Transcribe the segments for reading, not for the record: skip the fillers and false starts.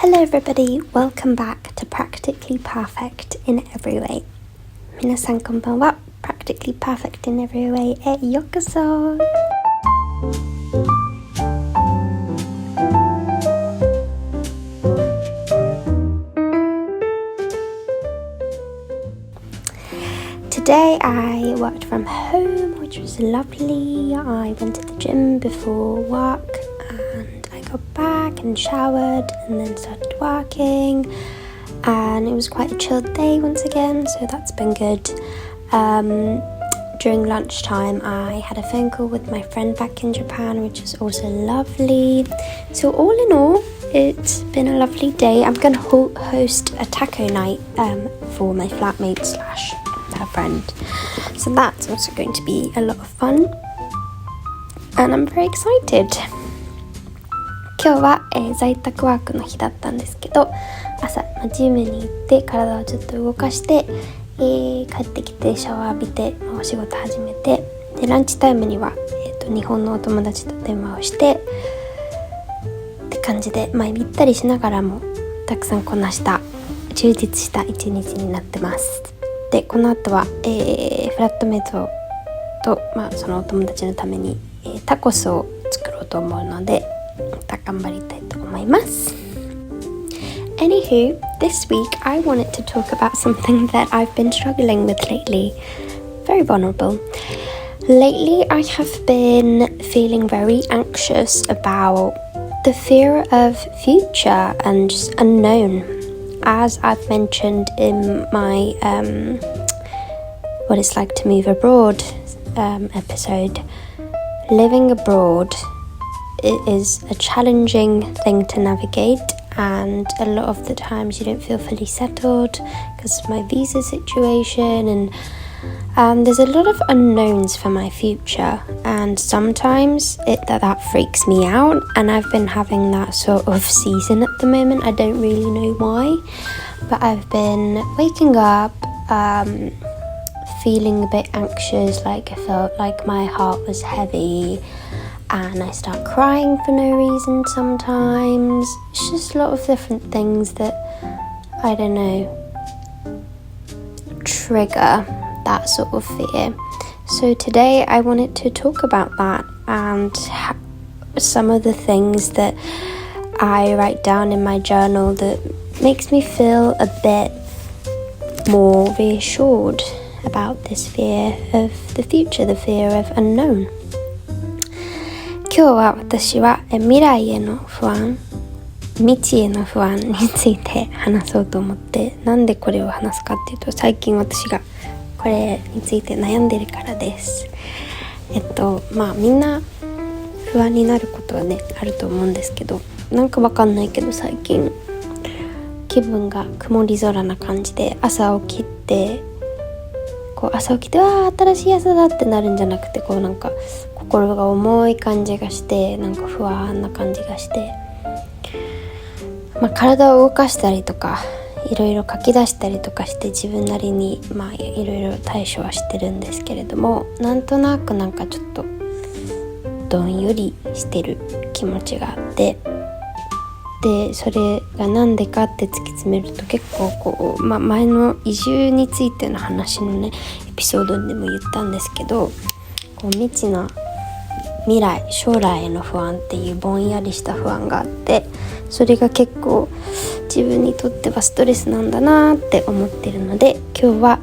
Hello everybody, welcome back to Practically Perfect in Every Way. 皆さんこんばんは。Practically Perfect in Every Way へようこそ。Today I worked from home, which was lovely. I went to the gym before work and I got back and showered and then started working, and it was quite a chilled day once again, so that's been good. During lunchtime I had a phone call with my friend back in Japan, which was also lovely. So all in all, it's been a lovely day. I'm going to host a taco night for my flatmate slash her friend, so that's also going to be a lot of fun and I'm very excited. 今日は、在宅ワークの日だったんですけど、朝、ジムに行って体をちょっと動かして、帰ってきてシャワー浴びて、お仕事始めて、でランチタイムには、日本のお友達と電話をしてって感じで、ゆったりしながらもたくさんこなした充実した一日になってます。でこの後は、フラットメイトと、そのお友達のために、タコスを作ろうと思うのでまた頑張りたいと思います。Anywho, this week I wanted to talk about something that I've been struggling with lately. Very vulnerable. Lately I have been feeling very anxious about the fear of future and just unknown.As I've mentioned in my What It's Like to Move Abroad episode, living abroad is a challenging thing to navigate, and a lot of the times you don't feel fully settled because of my visa situation, and there's a lot of unknowns for my future, and sometimes that freaks me out, and I've been having that sort of season at the moment. I don't really know why, but I've been waking up feeling a bit anxious, like I felt like my heart was heavy, and I start crying for no reason sometimes. It's just a lot of different things that, I don't know, trigger that sort of fear. So today I wanted to talk about that and some of the things that I write down in my journal that makes me feel a bit more reassured about this fear of the future, the fear of unknown. 今日は私は未来への不安、未知への不安について話そうと思って、なんでこれを話すかっていうと、最近私がこれについて悩んでるからです。みんな不安になることはねあると思うんですけど、なんかわかんないけど最近気分が曇り空な感じで、朝起きてわー新しい朝だってなるんじゃなくて、なんか心が重い感じがして、なんか不安な感じがして、体を動かしたりとかいろいろ書き出したりとかして自分なりにいろいろ対処はしてるんですけれども、なんとなくなんかちょっとどんよりしてる気持ちがあって、でそれがなんでかって突き詰めると結構前の移住についての話のねエピソードでも言ったんですけど、未知な未来将来への不安っていうぼんやりした不安があって、それが結構自分にとってはストレスなんだなって思ってるので、今日は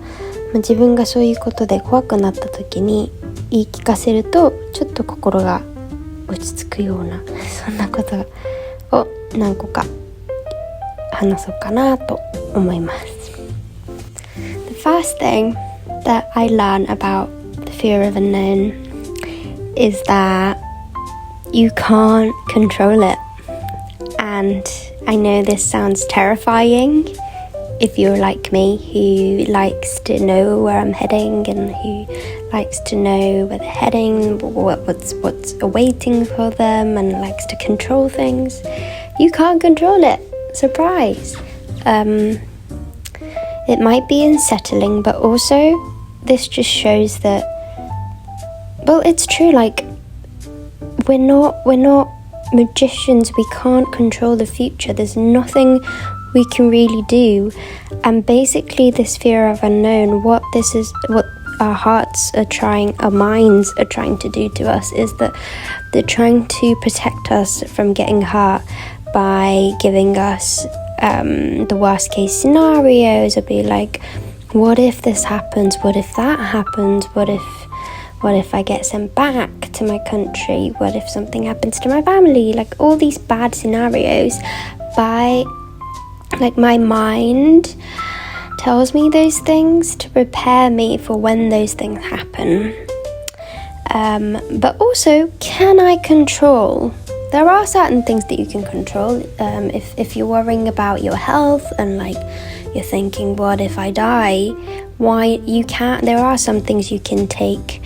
自分がそういうことで怖くなった時に言い聞かせるとちょっと心が落ち着くようなそんなことを何個か話そうかなと思います。The first thing that I learned about the fear of unknown is that you can't control it. And I know this sounds terrifying if you're like me, who likes to know where I'm heading and who likes to know where they're heading, what's awaiting for them, and likes to control things. You can't control it. Surprise. It might be unsettling, but also this just shows that, well, it's true, like we're not magicians, we can't control the future. There's nothing we can really do. And basically this fear of unknown, what our minds are trying to do to us is that they're trying to protect us from getting hurt by giving us the worst case scenarios, or be like, what if this happens, what if that happens, what if I get sent back to my country, what if something happens to my family, like all these bad scenarios. My mind tells me those things to prepare me for when those things happen. But also, can I control? There are certain things that you can control. If you're worrying about your health and like you're thinking, what if I die? There are some things you can take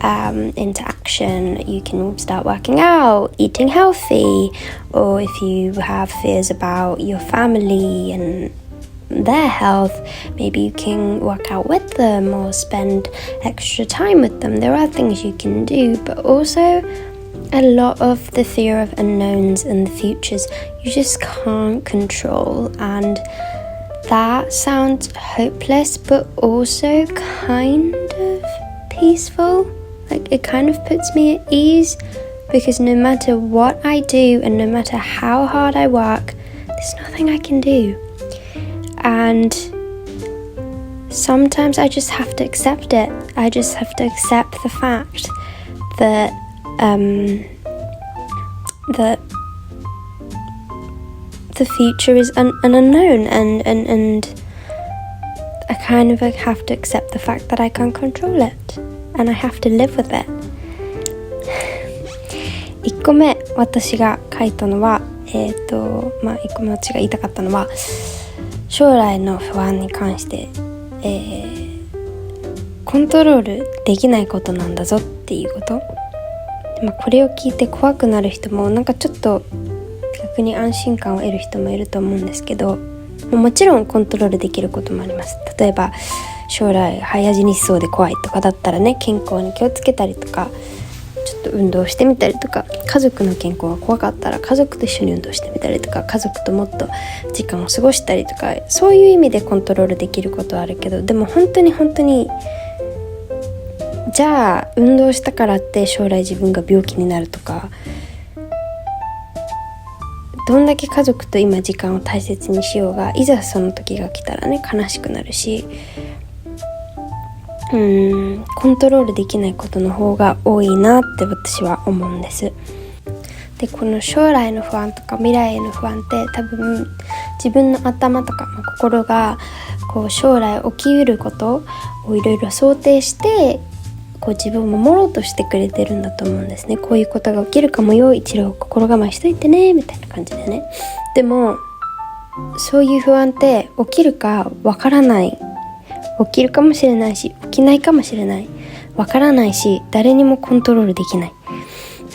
into action. You can start working out, eating healthy, or if you have fears about your family and their health, maybe you can work out with them or spend extra time with them. There are things you can do, but also a lot of the fear of unknowns and the futures you just can't control, and that sounds hopeless but also kind of peaceful. Like, it kind of puts me at ease, because no matter what I do and no matter how hard I work, there's nothing I can do. And sometimes I just have to accept it. I just have to accept the fact that the future is an unknown, and I kind of have to accept the fact that I can't control it, and I have to live with it. 1個目私が書いたのは1個目私が言いたかったのは、将来の不安に関して、コントロールできないことなんだぞっていうこと。これを聞いて怖くなる人も、なんかちょっと逆に安心感を得る人もいると思うんですけど、もちろんコントロールできることもあります。例えば将来早死にしそうで怖いとかだったらね、健康に気をつけたりとか、ちょっと運動してみたりとか、家族の健康が怖かったら家族と一緒に運動してみたりとか、家族ともっと時間を過ごしたりとか、そういう意味でコントロールできることはあるけど、でも本当にじゃあ運動したからって将来自分が病気になるとか、どんだけ家族と今時間を大切にしようが、いざその時が来たらね、悲しくなるし、コントロールできないことの方が多いなって私は思うんです。で、この将来の不安とか未来への不安って多分自分の頭とか、心がこう将来起きうることをいろいろ想定してこう自分を守ろうとしてくれてるんだと思うんですね。こういうことが起きるかもよ、一度心構えしといてねみたいな感じでね。でもそういう不安って起きるかわからない、起きるかもしれないし起きないかもしれない、わからないし誰にもコントロールできない。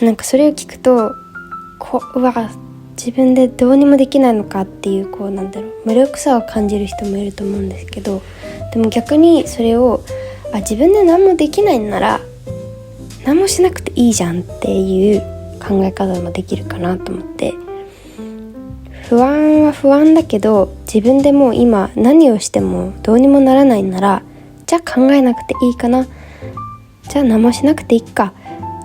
なんかそれを聞くと自分でどうにもできないのかっていう無力さを感じる人もいると思うんですけど、でも逆にそれを自分で何もできないんなら何もしなくていいじゃんっていう考え方もできるかなと思って、不安は不安だけど自分でもう今何をしてもどうにもならないんなら、じゃあ考えなくていいかな、じゃあ何もしなくていいか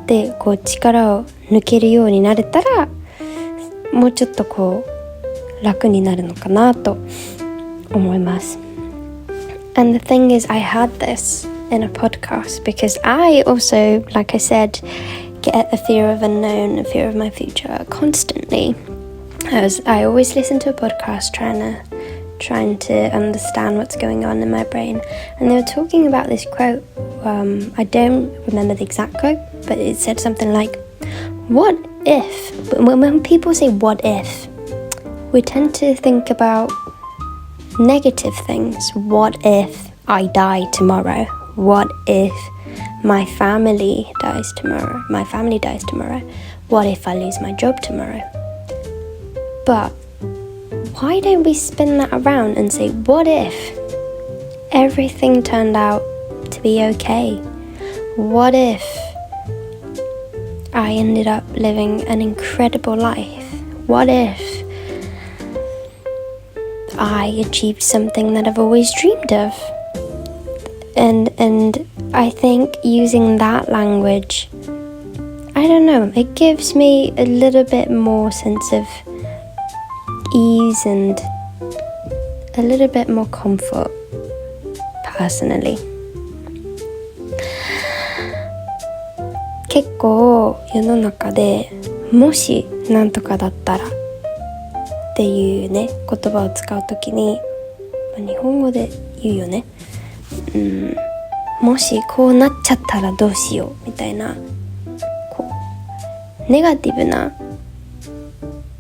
で力を抜けるようになれたら、もうちょっと楽になるのかなと思います。And the thing is, I heard this in a podcast because I also, like I said, get a fear of unknown, a fear of my future constantly. As I always listen to a podcast trying to understand what's going on in my brain, and they were talking about this quote. I don't remember the exact quote, but it said something like, what if, when people say what if, we tend to think about negative things. What if I die tomorrow? What if my family dies tomorrow? What if I lose my job tomorrow? But why don't we spin that around and say, what if everything turned out to be okay? What if I ended up living an incredible life? What if I achieved something that I've always dreamed of? And I think using that language, I don't know, it gives me a little bit more sense of ease and a little bit more comfort, personally. 結構世の中でもしなんとかだったらっていうね言葉を使うときに、日本語で言うよね、もしこうなっちゃったらどうしようみたいな、こうネガティブな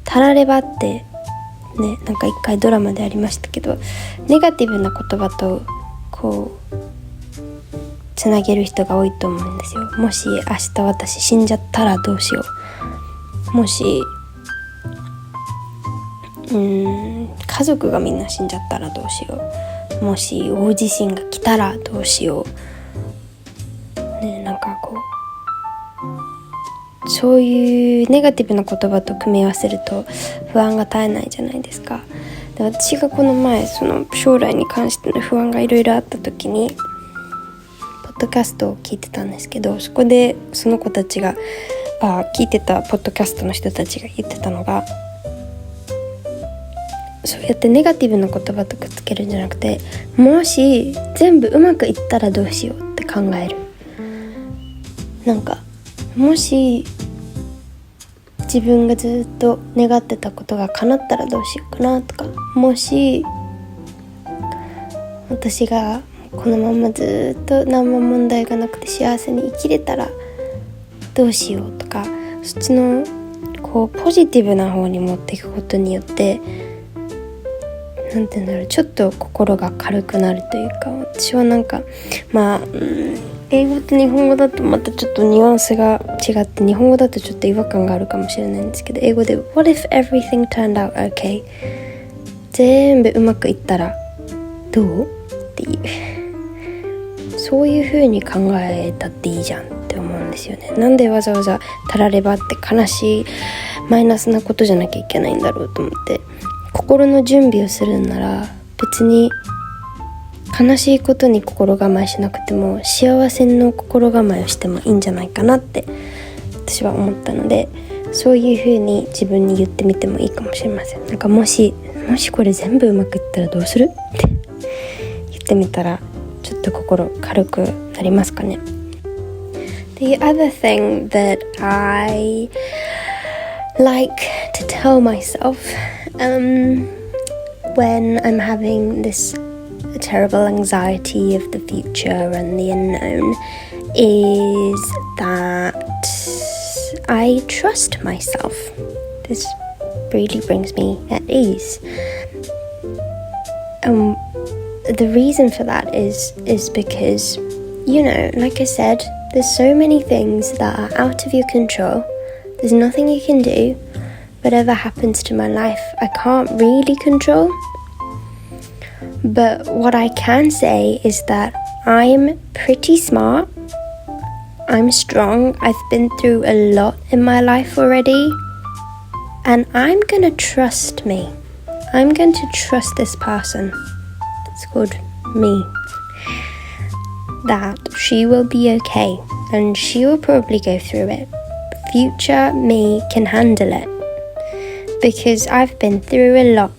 たらればってね、なんか一回ドラマでありましたけど、ネガティブな言葉とこうつなげる人が多いと思うんですよ。もし明日私死んじゃったらどうしよう、もし家族がみんな死んじゃったらどうしよう、もし大地震が来たらどうしよう、ね、なんかこうそういうネガティブな言葉と組み合わせると不安が絶えないじゃないですか。で、私がこの前その将来に関しての不安がいろいろあった時にポッドキャストを聞いてたんですけど、そこでその子たちが聞いてたポッドキャストの人たちが言ってたのが、そうやってネガティブな言葉とくっつけるんじゃなくて、もし全部うまくいったらどうしようって考える。なんかもし自分がずっと願ってたことが叶ったらどうしようかなとか、もし私がこのままずっと何も問題がなくて幸せに生きれたらどうしようとか、そっちのこうポジティブな方に持っていくことによって、なんていうんだろう、ちょっと心が軽くなるというか、私はなんか英語と日本語だとまたちょっとニュアンスが違って、日本語だとちょっと違和感があるかもしれないんですけど、英語で What if everything turned out okay? 全部うまくいったらどうっていう、そういう風に考えたっていいじゃんって思うんですよね。なんでわざわざたらればって悲しいマイナスなことじゃなきゃいけないんだろうと思って、心の準備をするんなら別に悲しいことに心構えしなくても幸せの心構えをしてもいいんじゃないかなって私は思ったので、そういう風に自分に言ってみてもいいかもしれません。なんかもしこれ全部うまくいったらどうするって言ってみたらちょっと心軽くなりますかね。 The other thing that I like to tell myself when I'm having this terrible anxiety of the future and the unknown is that I trust myself. This really brings me at ease. The reason for that is because, you know, like I said, there's so many things that are out of your control. There's nothing you can do. Whatever happens to my life, I can't really control. But what I can say is that I'm pretty smart. I'm strong. I've been through a lot in my life already. And I'm going to trust me. I'm going to trust this person. It's called me. That she will be okay. And she will probably go through it. Future me can handle it. Because I've been through a lot.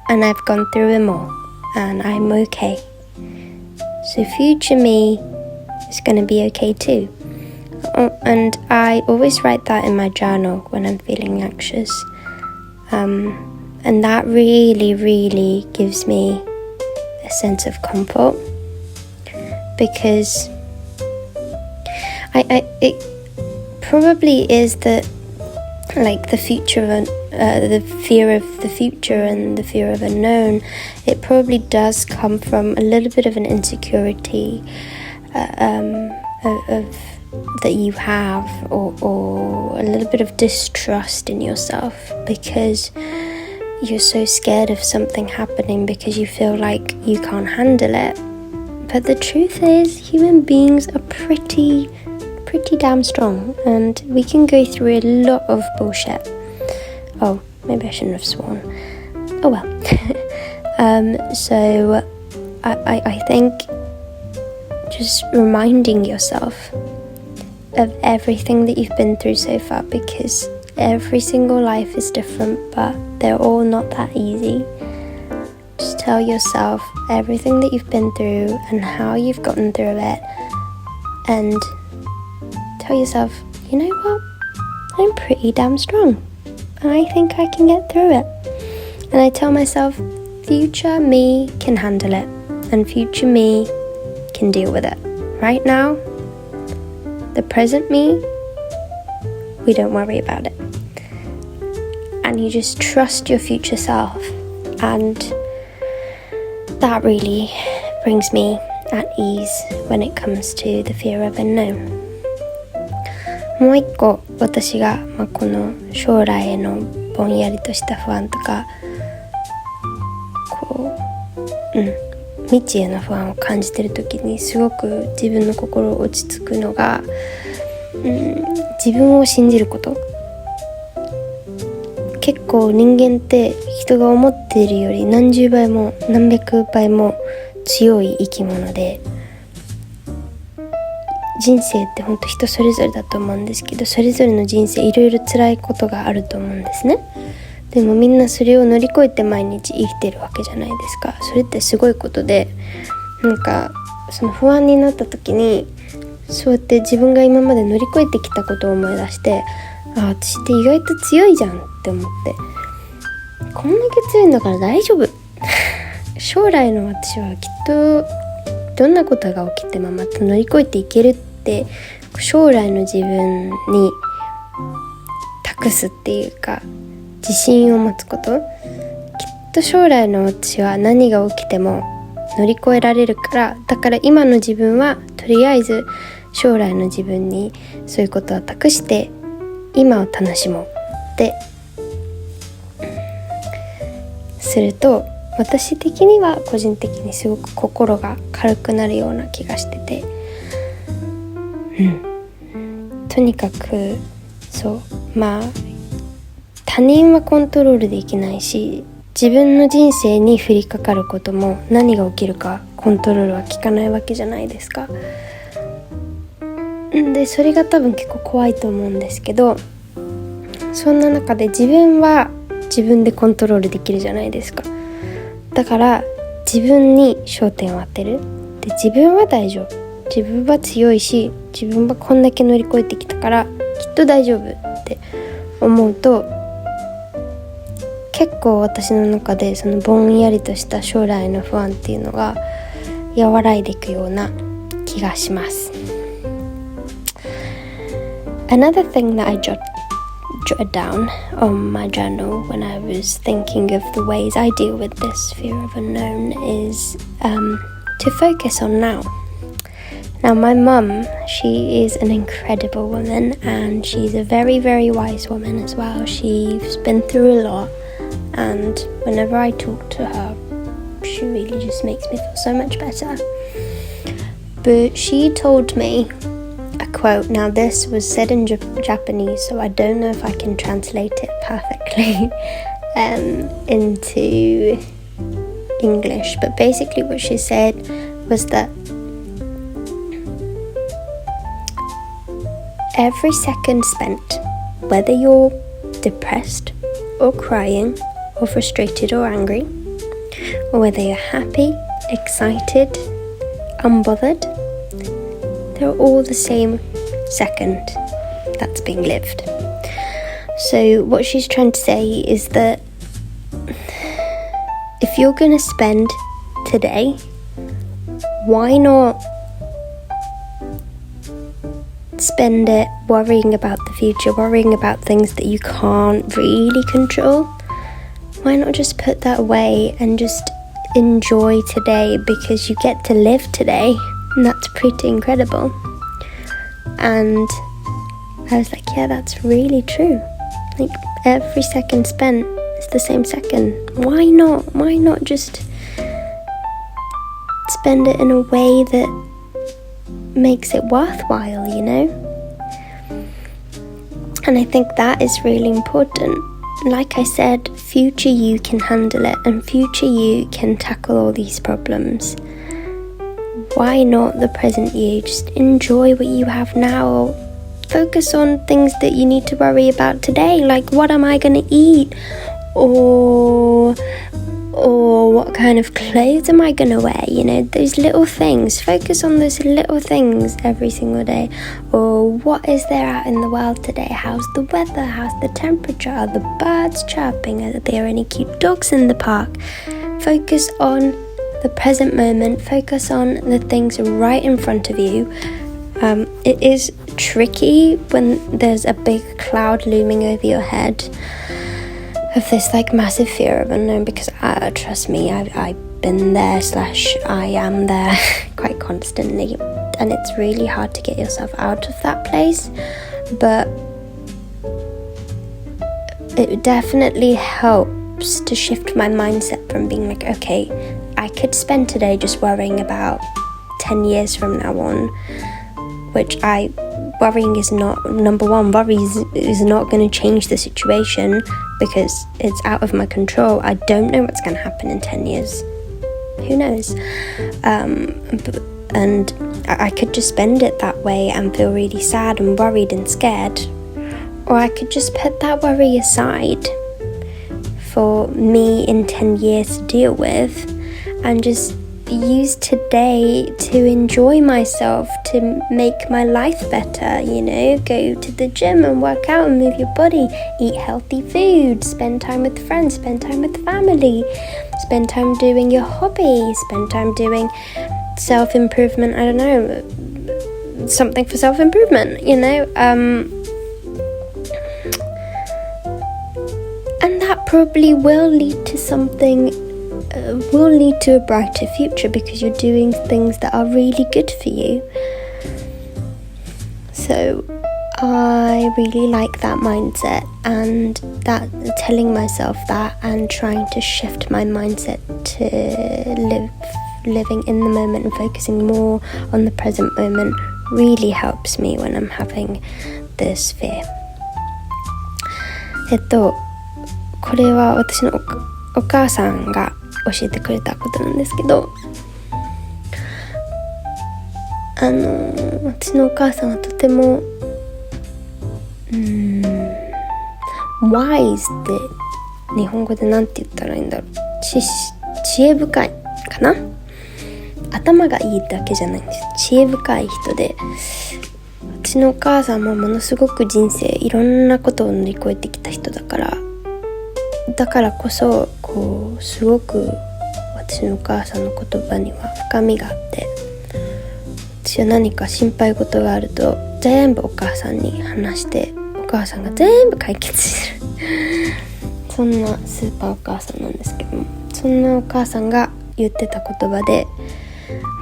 And I've gone through them all. And I'm okay. So future me is going to be okay too. And I always write that in my journal when I'm feeling anxious. And that really, really gives me a sense of comfort. Because it probably is that, like, the future and the fear of the future and the fear of unknown, it probably does come from a little bit of an insecurity of that you have, or a little bit of distrust in yourself, because you're so scared of something happening because you feel like you can't handle it. But the truth is, human beings are pretty pretty damn strong, and we can go through a lot of bullshit. Oh, maybe I shouldn't have sworn. Oh well. So I think just reminding yourself of everything that you've been through so far, because every single life is different, but they're all not that easy. Just tell yourself everything that you've been through and how you've gotten through it, and tell yourself, you know what, I'm pretty damn strong. I think I can get through it. And I tell myself, future me can handle it, and future me can deal with it. Right now, the present me, we don't worry about it. And you just trust your future self, and that really brings me at ease when it comes to the fear of unknown. もう一個私が、この将来へのぼんやりとした不安とか未知への不安を感じてる時にすごく自分の心落ち着くのが、自分を信じること。結構人間って人が思っているより何十倍も何百倍も強い生き物で、人生って本当人それぞれだと思うんですけど、それぞれの人生いろいろ辛いことがあると思うんですね。でもみんなそれを乗り越えて毎日生きてるわけじゃないですか。それってすごいことで、その不安になった時にそうやって自分が今まで乗り越えてきたことを思い出して、私って意外と強いじゃんって思って、こんだけ強いんだから大丈夫将来の私はきっとどんなことが起きてもまた乗り越えていけるって、将来の自分に託すっていうか自信を持つこと。きっと将来の私は何が起きても乗り越えられるから、だから今の自分はとりあえず将来の自分にそういうことを託して今を楽しもうってすると、私的には個人的にすごく心が軽くなるような気がしてて、とにかく他人はコントロールできないし、自分の人生に降りかかることも何が起きるかコントロールは効かないわけじゃないですか。でそれが多分結構怖いと思うんですけど、そんな中で自分は自分でコントロールできるじゃないですか。だから自分に焦点を当てる。で自分は大丈夫、自分は強いし、自分はこんだけ乗り越えてきたからきっと大丈夫って思うと、結構私の中でそのぼんやりとした将来の不安っていうのが和らいでいくような気がします。Another thing that I jotted down on my journal when I was thinking of the ways I deal with this fear of unknown is to focus on now. Now my mum, she is an incredible woman, and she's a very, very wise woman as well. She's been through a lot, and whenever I talk to her, she really just makes me feel so much better. But she told me a quote. Now this was said in Japanese, so I don't know if I can translate it perfectly into English, but basically what she said was that every second spent, whether you're depressed or crying or frustrated or angry, or whether you're happy, excited, unbothered, they're all the same second that's being lived. So what she's trying to say is that if you're going to spend today, why not spend it worrying about the future, worrying about things that you can't really control? Why not just put that away and just enjoy today, because you get to live today, and that's pretty incredible. And I was like, yeah, that's really true. Like every second spent is the same second. Why not just spend it in a way that makes it worthwhile, you know? And I think that is really important. Like I said, future you can handle it, and future you can tackle all these problems. Why not the present you? Just enjoy what you have now. Focus on things that you need to worry about today, like what am I going to eat, or what kind of clothes am I going to wear, those little things. Focus on those little things every single day. Or what is there out in the world today? How's the weather? How's the temperature? Are the birds chirping? Are there any cute dogs in the park? Focus on the present moment. Focus on the things right in front of you. It is tricky when there's a big cloud looming over your head of this massive fear of unknown, because trust me, I've been there / I am there quite constantly, and it's really hard to get yourself out of that place. But it definitely helps to shift my mindset from being like, okay, I could spend today just worrying about 10 years from now on, which worrying is not, number one, worry is not going to change the situation because it's out of my control. I don't know what's going to happen in 10 years. Who knows? And I could just spend it that way and feel really sad and worried and scared. Or I could just put that worry aside for me in 10 years to deal with and just use today to enjoy myself, to make my life better, go to the gym and work out and move your body, eat healthy food, spend time with friends, spend time with family, spend time doing your hobby, spend time doing self-improvement, I don't know, something for self-improvement, and that probably will lead to something, will lead to a brighter future because you're doing things that are really good for you. So I really like that mindset, and that telling myself that and trying to shift my mindset to living in the moment and focusing more on the present moment really helps me when I'm having this fear. これは私のお母さんが教えてくれたことなんですけど、私のお母さんはとてもwise って日本語でなんて言ったらいいんだろう、知恵深いかな、頭がいいだけじゃないんです、知恵深い人で、私のお母さんもものすごく人生いろんなことを乗り越えてきた人だからこそすごく私のお母さんの言葉には深みがあって、私は何か心配事があると全部お母さんに話してお母さんが全部解決するそんなスーパーお母さんなんですけども、そんなお母さんが言ってた言葉で、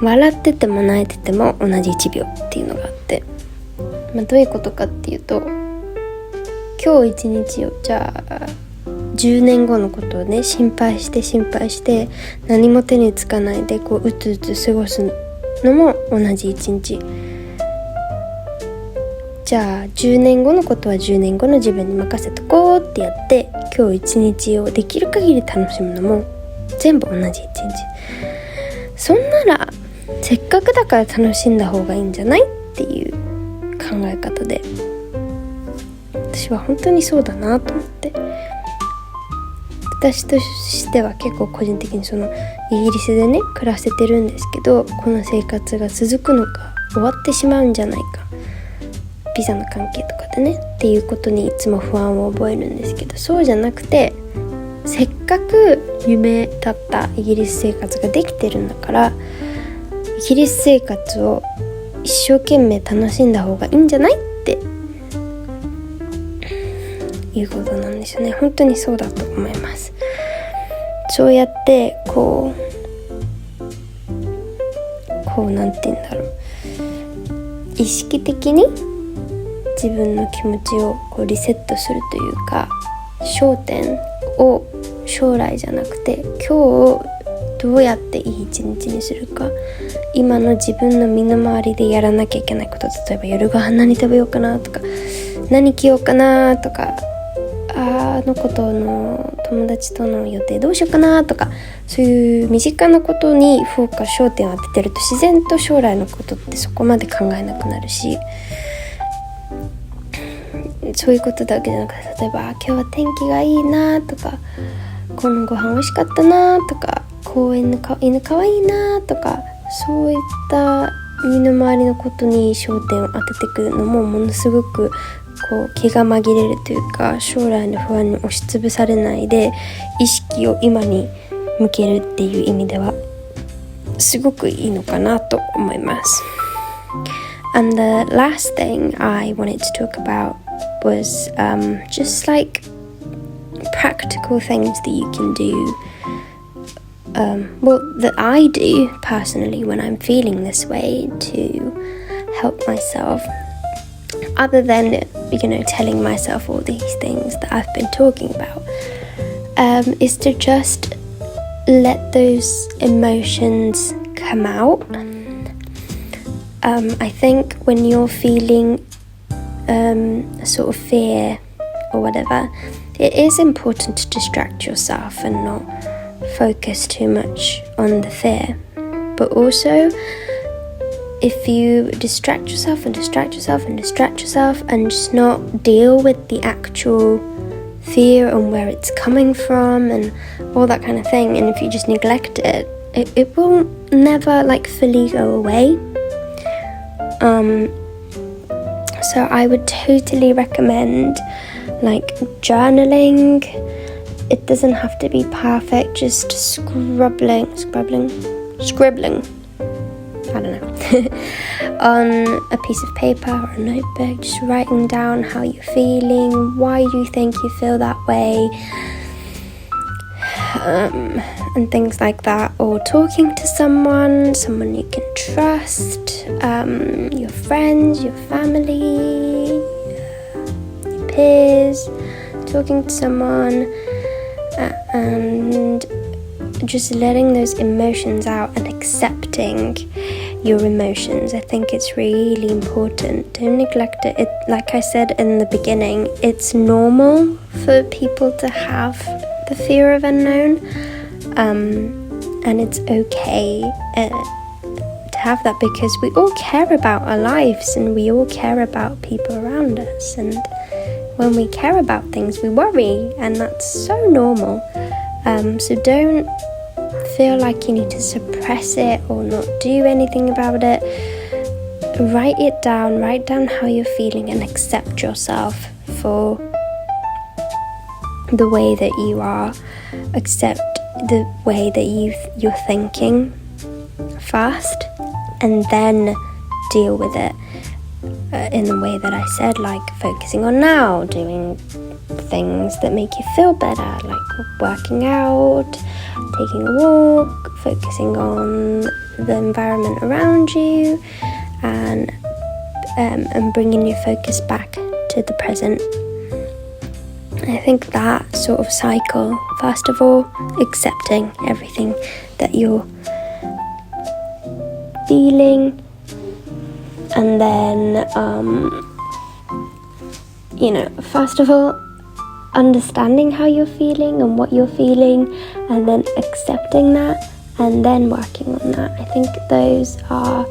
笑ってても泣いてても同じ1秒っていうのがあって、どういうことかっていうと、今日一日をじゃあ10年後のことをね心配して何も手につかないでうつうつ過ごすのも同じ1日。じゃあ10年後のことは10年後の自分に任せとこうってやって、今日一日をできる限り楽しむのも全部同じ1日。そんならせっかくだから楽しんだ方がいいんじゃないっていう考え方で、私は本当にそうだなと思って、私としては結構個人的にイギリスでね暮らせてるんですけど、この生活が続くのか終わってしまうんじゃないか、ビザの関係とかでねっていうことにいつも不安を覚えるんですけど、そうじゃなくて、せっかく夢だったイギリス生活ができてるんだから、イギリス生活を一生懸命楽しんだ方がいいんじゃないっていうことなんですよね。本当にそうだと思います。そうやってなんて言うんだろう、意識的に自分の気持ちをリセットするというか、焦点を将来じゃなくて今日をどうやっていい一日にするか、今の自分の身の回りでやらなきゃいけないこと、例えば夜ご飯何食べようかなとか、何着ようかなとか、あの子との友達との予定どうしようかなとか、そういう身近なことに焦点を当ててると、自然と将来のことってそこまで考えなくなるし、そういうことだけじゃなくて、例えば今日は天気がいいなとか、このご飯美味しかったなとか、公園の犬かわいいなとか、そういった身の回りのことに焦点を当てていくのもものすごく気が紛れるというか、将来の不安に押しつぶされないで意識を今に向けるっていう意味ではすごくいいのかなと思います。And the last thing I wanted to talk about was just like practical things that you can do, that I do personally when I'm feeling this way to help myself, other than telling myself all these things that I've been talking about, is to just let those emotions come out. I think when you're feeling a sort of fear or whatever, it is important to distract yourself and not focus too much on the fear. But also, if you distract yourself and just not deal with the actual fear and where it's coming from and all that kind of thing, and if you just neglect it, it will never fully go away. So I would totally recommend journaling. It doesn't have to be perfect, just scribbling, I don't know, on a piece of paper or a notebook, just writing down how you're feeling, why you think you feel that way, and things like that. Or talking to someone you can trust, your friends, your family, your peers, talking to someone, and just letting those emotions out and accepting your emotions. I think it's really important. Don't neglect it. Like I said in the beginning, it's normal for people to have the fear of unknown, and it's okay to have that, because we all care about our lives and we all care about people around us, and when we care about things we worry, and that's so normal. So don't feel like you need to suppress it or not do anything about it. Write down how you're feeling, and accept yourself for the way that you are. Accept the way that you're thinking first, and then deal with it in the way that I said, like focusing on now, doing things that make you feel better, like working out, taking a walk, focusing on the environment around you, and bringing your focus back to the present. I think that sort of cycle, first of all, accepting everything that you're feeling, and then first of all, understanding how you're feeling and what you're feeling, and then accepting that, and then working on that. I think those are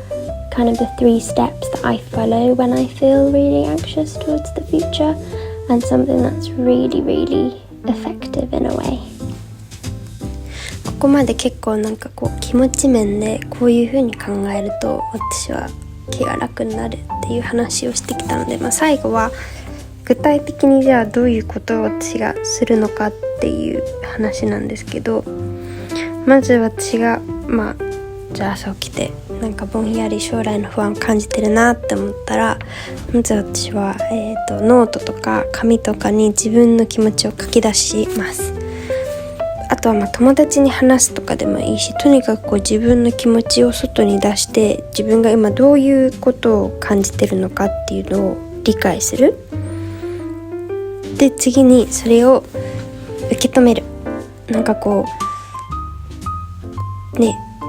kind of the 3 steps that I follow when I feel really anxious towards the future, and something that's really, really effective in a way. ここまで結構気持ち面でこういう風に考えると私は気が楽になるっていう話をしてきたので、最後は具体的にじゃあどういうことを私がするのかっていう話なんですけど、まず私がじゃあ朝起きてぼんやり将来の不安を感じてるなって思ったら、まず私は、ノートとか紙とかに自分の気持ちを書き出します。あとは友達に話すとかでもいいし、とにかく自分の気持ちを外に出して、自分が今どういうことを感じてるのかっていうのを理解する。で次にそれを受け止める。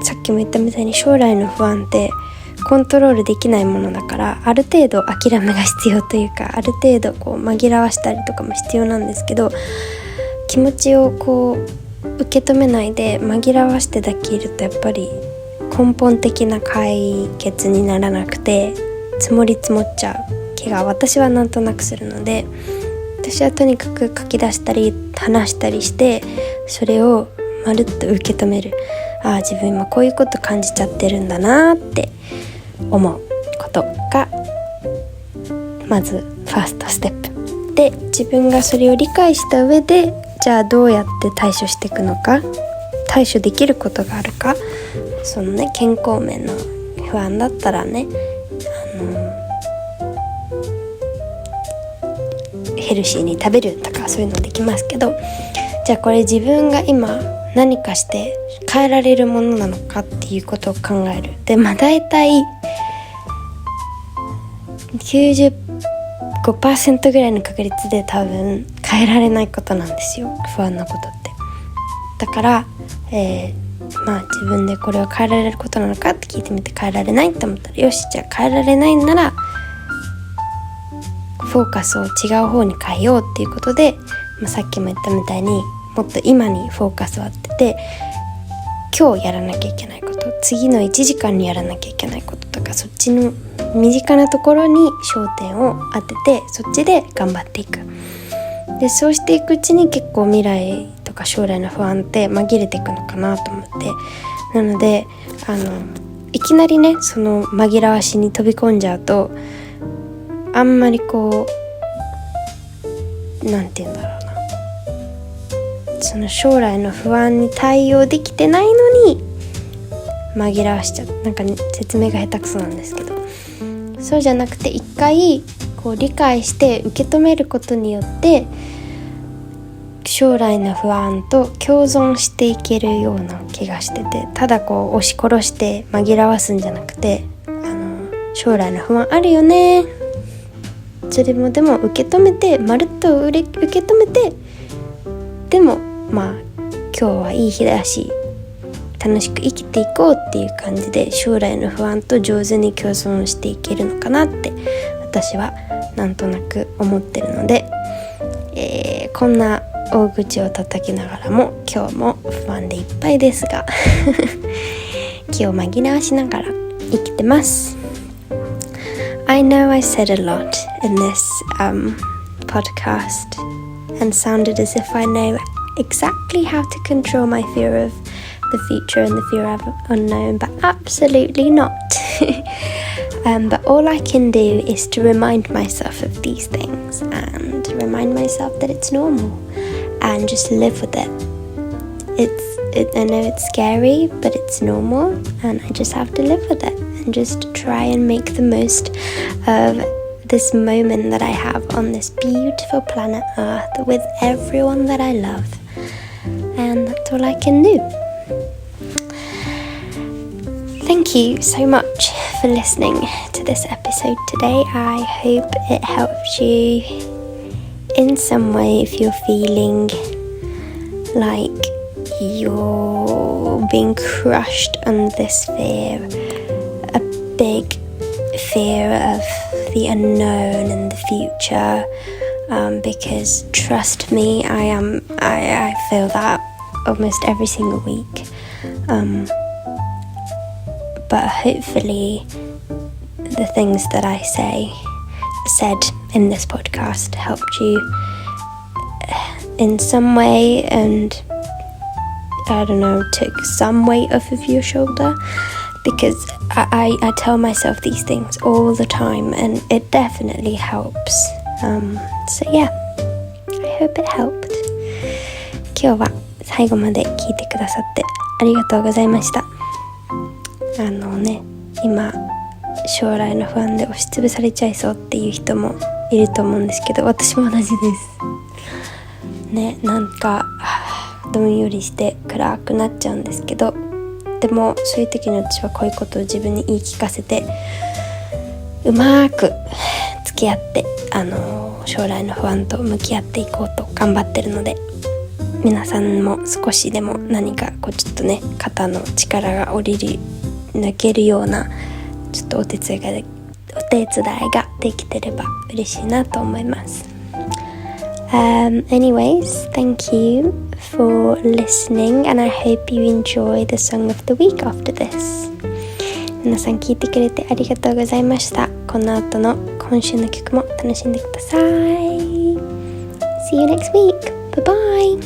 さっきも言ったみたいに将来の不安ってコントロールできないものだから、ある程度諦めが必要というか、ある程度こう紛らわしたりとかも必要なんですけど、気持ちをこう受け止めないで紛らわしてだけいると、やっぱり根本的な解決にならなくて積もり積もっちゃう気が私はなんとなくするので、私はとにかく書き出したり話したりして、それをまるっと受け止める。自分今こういうこと感じちゃってるんだなって思うことがまずファーストステップで、自分がそれを理解した上で、じゃあどうやって対処していくのか、対処できることがあるか、そのね、健康面の不安だったらね、ヘルシーに食べるとかそういうのできますけど、じゃあこれ自分が今何かして変えられるものなのかっていうことを考える。で、だいたい 95% ぐらいの確率で多分変えられないことなんですよ、不安なことって。だから、自分でこれを変えられることなのかって聞いてみて、変えられないって思ったら、よし、じゃあ変えられないならフォーカスを違う方に変えようっていうことで、さっきも言ったみたいにもっと今にフォーカスを当てて、今日やらなきゃいけないこと、次の1時間にやらなきゃいけないこととか、そっちの身近なところに焦点を当てて、そっちで頑張っていく。で、そうしていくうちに結構未来とか将来の不安って紛れていくのかなと思って、なのでいきなりね、その紛らわしに飛び込んじゃうと、あんまりこう、なんて言うんだろうな、その将来の不安に対応できてないのに紛らわしちゃう。なんか、説明が下手くそなんですけど、そうじゃなくて、一回こう理解して受け止めることによって将来の不安と共存していけるような気がしてて、ただこう押し殺して紛らわすんじゃなくて、将来の不安あるよね、それもでも受け止めて、まるっと受け止めて、でも今日はいい日だし楽しく生きていこうっていう感じで、将来の不安と上手に共存していけるのかなって私はなんとなく思ってるので、こんな大口を叩きながらも今日も不安でいっぱいですが気を紛らわしながら生きてます。I know I said a lot in this podcast and sounded as if I know exactly how to control my fear of the future and the fear of unknown, but absolutely not. But all I can do is to remind myself of these things and remind myself that it's normal and just live with it. I know it's scary, but it's normal, and I just have to live with it and just try and make the most of this moment that I have on this beautiful planet Earth with everyone that I love. And that's all I can do. Thank you so much for listening to this episode today. I hope it helps you in some way if you're feeling like you're being crushed under this fear, a big fear of the unknown and the future, because trust me, I feel that almost every single week, but hopefully the things that I said in this podcast helped you in some way, and I don't know, took some weight off of your shoulder, because I tell myself these things all the time and it definitely helps. So yeah, I hope it helped. 今日は最後まで聞いてくださってありがとうございました。今将来の不安で押しつぶされちゃいそうっていう人もいると思うんですけど、私も同じですね。なんかどんよりして暗くなっちゃうんですけど、でもそういう時に私はこういうことを自分に言い聞かせて、うまく付き合って将来の不安と向き合っていこうと頑張ってるので、皆さんも少しでも何かちょっとね、肩の力が抜けるようなちょっとお手伝いができてれば嬉しいなと思います。Anyways, thank you for listening, and I hope you enjoy the song of the week after this. 皆さん聞いてくれてありがとうございました。この後の今週の曲も楽しんでください。See you next week. Bye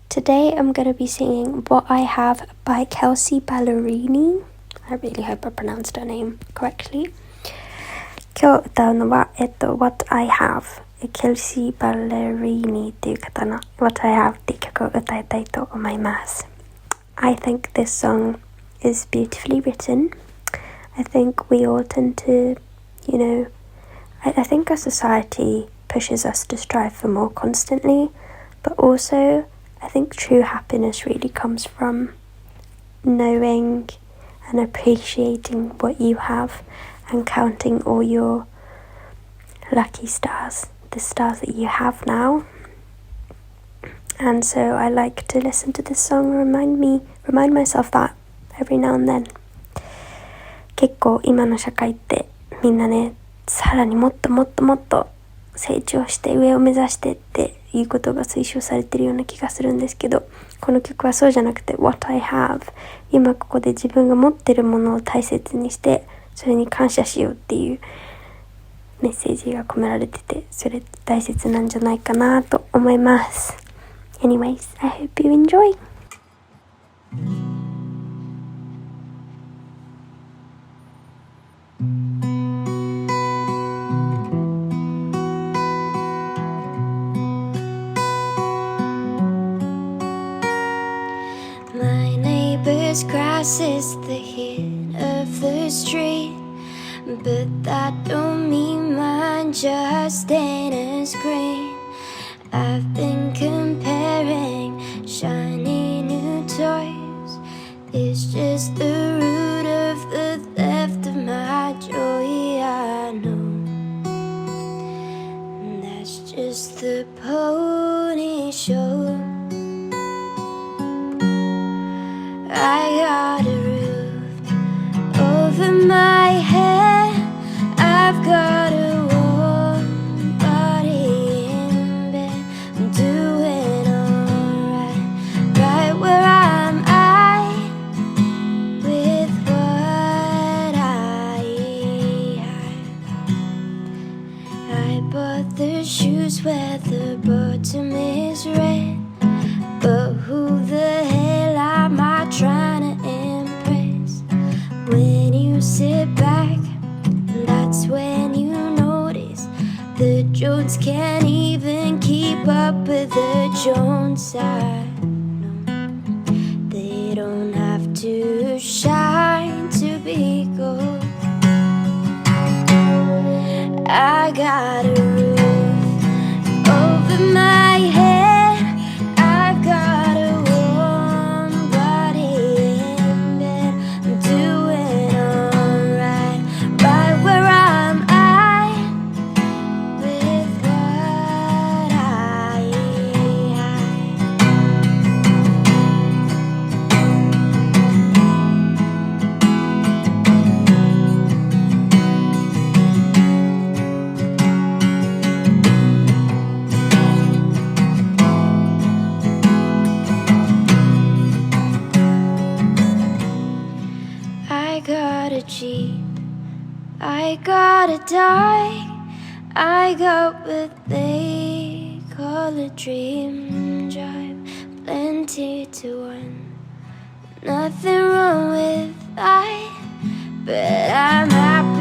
bye.Today I'm going to be singing What I Have by Kelsey Ballerini. I really hope I pronounced her name correctly. 今日歌うのは、What I Have Kelsey Ballerini っていう方の What I Have っていう曲を歌いたいと思います。I think this song is beautifully written. I think we all tend to, I think our society pushes us to strive for more constantly, but also I think true happiness really comes from knowing and appreciating what you have and counting all your lucky stars, the stars that you have now. And so I like to listen to this song and remind myself that every now and then. 結構今の社会ってみんなね、さらにもっと成長して上を目指してっていうことが推奨されているような気がするんですけど、この曲はそうじゃなくて What I have 今ここで自分が持っているものを大切にしてそれに感謝しようっていうメッセージが込められてて、それ大切なんじゃないかなと思います。 Anyways, I hope you enjoy.My neighbor's grass is the hit of the street, but that don't mean mine just ain't as green. I've been comparing shiny new toys. It's just the root of the theft of my joy. I know that's just the pony show.I got a roof over my head. I've got a warm body in bed. I'm doing alright, right where I'm at with what I have. I bought the shoes where the bottom is red, but who the hell am I trying to impress? When you sit back, that's when you notice the Jones can't even keep up with the Jones. I know they don't have to shine to be gold. I got a roof over my head.I got a Jeep, I got a dog, I got what they call a dream job. Plenty to want, nothing wrong with that, but I'm happy